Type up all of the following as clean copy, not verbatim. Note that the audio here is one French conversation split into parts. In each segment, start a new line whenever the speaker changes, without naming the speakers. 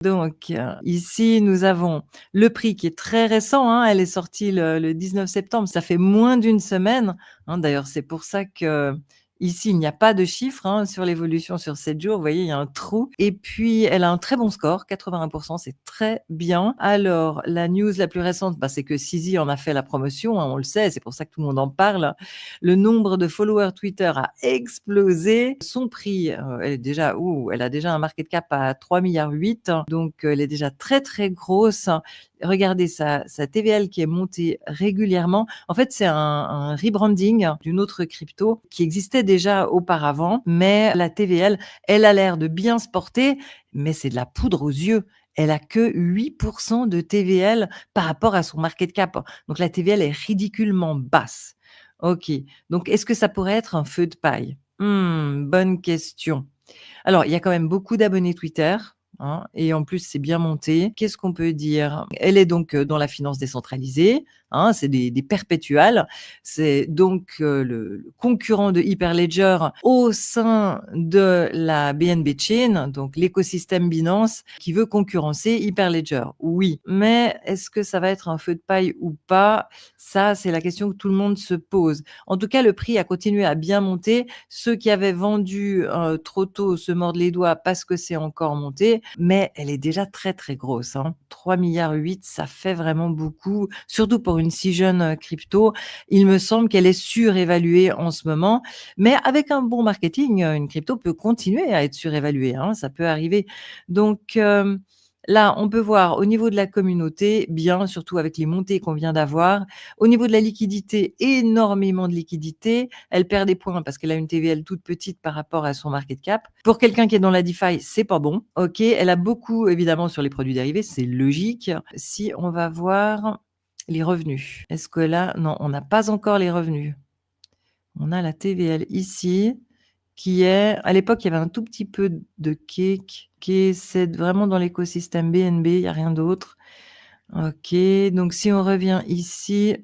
Donc, ici, nous avons le prix qui est très récent, hein. Elle est sortie le 19 septembre. Ça fait moins d'une semaine, hein. D'ailleurs, c'est pour ça que ici il n'y a pas de chiffre, hein, sur l'évolution sur 7 jours. Vous voyez, il y a un trou et puis elle a un très bon score, 81, c'est très bien. Alors la news la plus récente, bah, c'est que Sizi en a fait la promotion, hein, on le sait, c'est pour ça que tout le monde en parle. Le nombre de followers Twitter a explosé. Son prix, elle a déjà un market cap à 3,8 milliards, donc elle est déjà très, très grosse. Regardez sa TVL qui est montée régulièrement. En fait, c'est un rebranding d'une autre crypto qui existait déjà auparavant, mais la TVL, elle a l'air de bien se porter, mais c'est de la poudre aux yeux. Elle a que 8% de TVL par rapport à son market cap. Donc la TVL est ridiculement basse. OK. Donc, est-ce que ça pourrait être un feu de paille? Bonne question. Alors, il y a quand même beaucoup d'abonnés Twitter, hein, et en plus, c'est bien monté. Qu'est-ce qu'on peut dire? Elle est donc, dans la finance décentralisée, hein, c'est des perpétuales. C'est donc, le concurrent de Hyperledger au sein de la BNB Chain, donc l'écosystème Binance qui veut concurrencer Hyperledger. Oui, mais est-ce que ça va être un feu de paille ou pas? Ça, c'est la question que tout le monde se pose. En tout cas, le prix a continué à bien monter. Ceux qui avaient vendu, trop tôt se mordent les doigts parce que c'est encore monté, mais elle est déjà très, très grosse, hein. 3,8 milliards, ça fait vraiment beaucoup, surtout pour une si jeune, crypto. Il me semble qu'elle est surévaluée en ce moment, mais avec un bon marketing, une crypto peut continuer à être surévaluée, hein, ça peut arriver. Donc, là, on peut voir au niveau de la communauté, bien, surtout avec les montées qu'on vient d'avoir. Au niveau de la liquidité, énormément de liquidité. Elle perd des points parce qu'elle a une TVL toute petite par rapport à son market cap. Pour quelqu'un qui est dans la DeFi, c'est pas bon. OK, elle a beaucoup évidemment sur les produits dérivés, c'est logique. Si on va voir les revenus. Est-ce que là non, on n'a pas encore les revenus. On a la TVL ici qui est à l'époque, il y avait un tout petit peu de Cake, c'est vraiment dans l'écosystème BNB, il y a rien d'autre. OK, donc si on revient ici,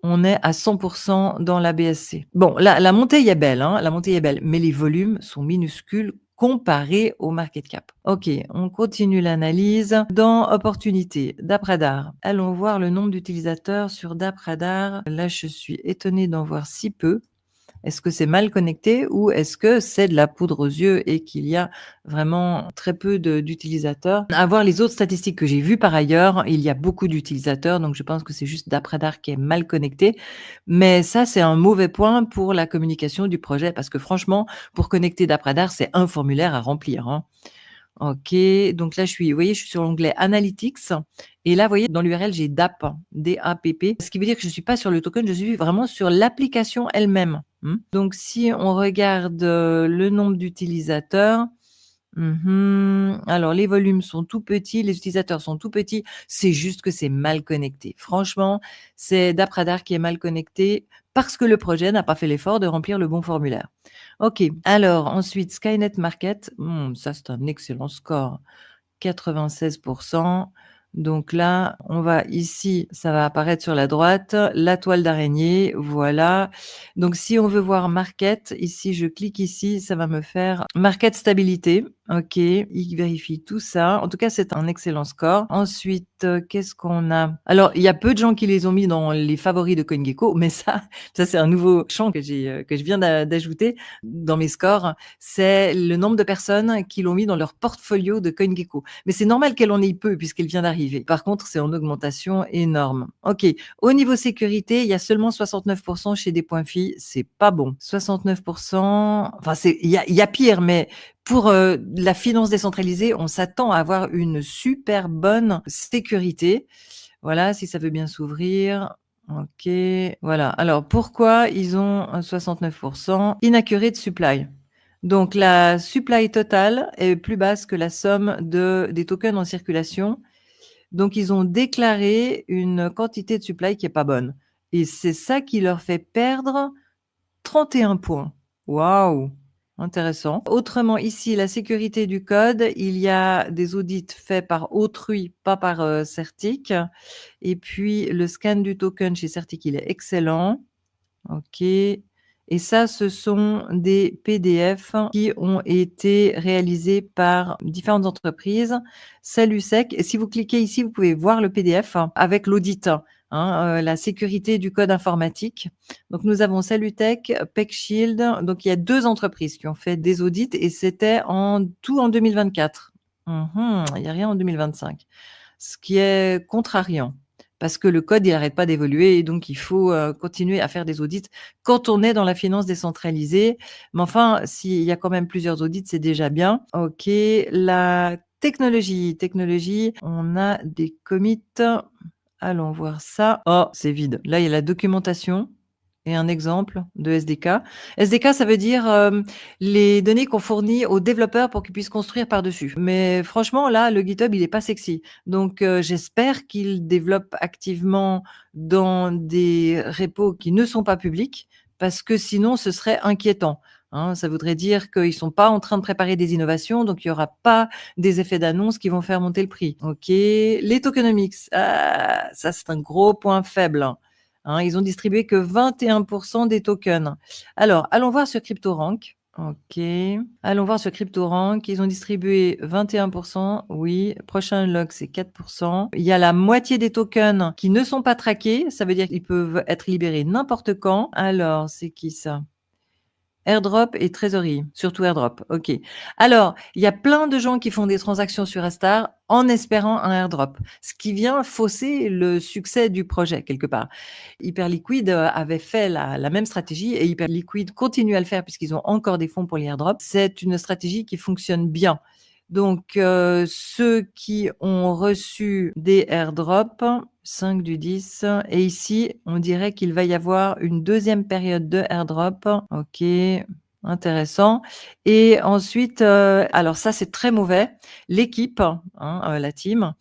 on est à 100 dans la BSC. Bon, la montée est belle, hein, la montée est belle, mais les volumes sont minuscules comparés au market cap. OK, on continue l'analyse. Dans opportunité, DappRadar. Allons voir le nombre d'utilisateurs sur DappRadar. Là, je suis étonnée d'en voir si peu. Est-ce que c'est mal connecté ou est-ce que c'est de la poudre aux yeux et qu'il y a vraiment très peu d'utilisateurs? À voir les autres statistiques que j'ai vues par ailleurs, il y a beaucoup d'utilisateurs, donc je pense que c'est juste DappRadar qui est mal connecté. Mais ça, c'est un mauvais point pour la communication du projet parce que franchement, pour connecter DappRadar, c'est un formulaire à remplir, hein. OK, donc là, vous voyez, je suis sur l'onglet Analytics et là, vous voyez, dans l'URL, j'ai DAP, D-A-P-P, ce qui veut dire que je ne suis pas sur le token, je suis vraiment sur l'application elle-même. Donc si on regarde, le nombre d'utilisateurs, alors les volumes sont tout petits, les utilisateurs sont tout petits, c'est juste que c'est mal connecté. Franchement, c'est DappRadar qui est mal connecté parce que le projet n'a pas fait l'effort de remplir le bon formulaire. OK, alors ensuite Skynet Market, ça c'est un excellent score, 96. Donc là, on va ici, ça va apparaître sur la droite, la toile d'araignée, voilà. Donc si on veut voir market, ici, je clique ici, ça va me faire market stabilité. OK, il vérifie tout ça. En tout cas, c'est un excellent score. Ensuite, qu'est-ce qu'on a? Alors, il y a peu de gens qui les ont mis dans les favoris de CoinGecko, mais ça c'est un nouveau champ que je viens d'ajouter dans mes scores. C'est le nombre de personnes qui l'ont mis dans leur portfolio de CoinGecko. Mais c'est normal qu'elle en ait peu puisqu'elle vient d'arriver. Par contre, c'est en augmentation énorme. OK. Au niveau sécurité, il y a seulement 69% chez des points filles. C'est pas bon. 69%, enfin, il y a pire, mais pour la finance décentralisée, on s'attend à avoir une super bonne sécurité. Voilà, si ça veut bien s'ouvrir. OK. Voilà. Alors, pourquoi ils ont un 69%? Inaccurate supply. Donc, la supply totale est plus basse que la somme des tokens en circulation. Donc, ils ont déclaré une quantité de supply qui est pas bonne. Et c'est ça qui leur fait perdre 31 points. Waouh! Intéressant. Autrement, ici, la sécurité du code, il y a des audits faits par autrui, pas par Certic. Et puis, le scan du token chez Certic, il est excellent. OK. Et et ça, ce sont des PDF qui ont été réalisés par différentes entreprises. Salusec et si vous cliquez ici, vous pouvez voir le PDF avec l'audit, hein, la sécurité du code informatique. Donc nous avons Salutech, PeckShield, donc il y a 2 entreprises qui ont fait des audits et c'était en tout en 2024. Il y a rien en 2025. Ce qui est contrariant parce que le code, il arrête pas d'évoluer et donc il faut, continuer à faire des audits quand on est dans la finance décentralisée. Mais enfin, s'il y a quand même plusieurs audits, c'est déjà bien. OK, la technologie, on a des commits. Allons voir ça. Oh, c'est vide. Là, il y a la documentation et un exemple de SDK. SDK, ça veut dire, les données qu'on fournit aux développeurs pour qu'ils puissent construire par-dessus. Mais franchement, là, le GitHub, il est pas sexy. Donc, j'espère qu'ils développent activement dans des repos qui ne sont pas publics, parce que sinon ce serait inquiétant, hein. Ça voudrait dire qu'ils sont pas en train de préparer des innovations, donc il y aura pas des effets d'annonce qui vont faire monter le prix. OK. Les tokenomics, ah, ça, c'est un gros point faible, hein, ils ont distribué que 21% des tokens. Alors, allons voir sur CryptoRank. OK. Allons voir sur CryptoRank. Ils ont distribué 21%. Oui. Prochain unlock, c'est 4%. Il y a la moitié des tokens qui ne sont pas traqués. Ça veut dire qu'ils peuvent être libérés n'importe quand. Alors, c'est qui ça? Airdrop et trésorerie, surtout Airdrop, OK. Alors, il y a plein de gens qui font des transactions sur Astar en espérant un airdrop, ce qui vient fausser le succès du projet quelque part. Hyperliquid, avait fait la même stratégie et Hyperliquid continue à le faire puisqu'ils ont encore des fonds pour les airdrops. C'est une stratégie qui fonctionne bien. Donc, ceux qui ont reçu des airdrops, 5 du 10 et ici, on dirait qu'il va y avoir une 2e période de airdrop. OK, intéressant et ensuite, alors ça, c'est très mauvais. L'équipe, hein, la team,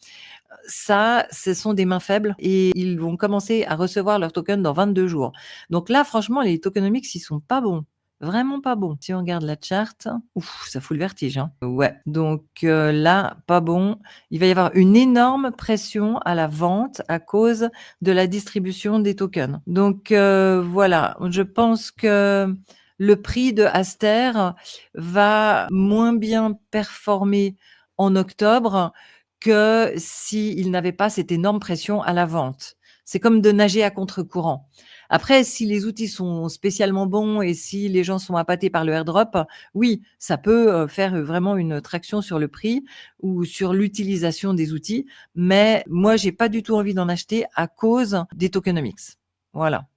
ça, ce sont des mains faibles et ils vont commencer à recevoir leurs tokens dans 22 jours. Donc là, franchement, les tokenomics, ils sont pas bons. Vraiment pas bons. Si on regarde la chart, ouf, ça fout le vertige, hein. Ouais, donc là, pas bon. Il va y avoir une énorme pression à la vente à cause de la distribution des tokens. Donc voilà, je pense que le prix de Aster va moins bien performer en octobre que s'il n'avait pas cette énorme pression à la vente. C'est comme de nager à contre-courant. Après, si les outils sont spécialement bons et si les gens sont appâtés par le airdrop, oui, ça peut faire vraiment une traction sur le prix ou sur l'utilisation des outils. Mais moi, j'ai pas du tout envie d'en acheter à cause des tokenomics. Voilà.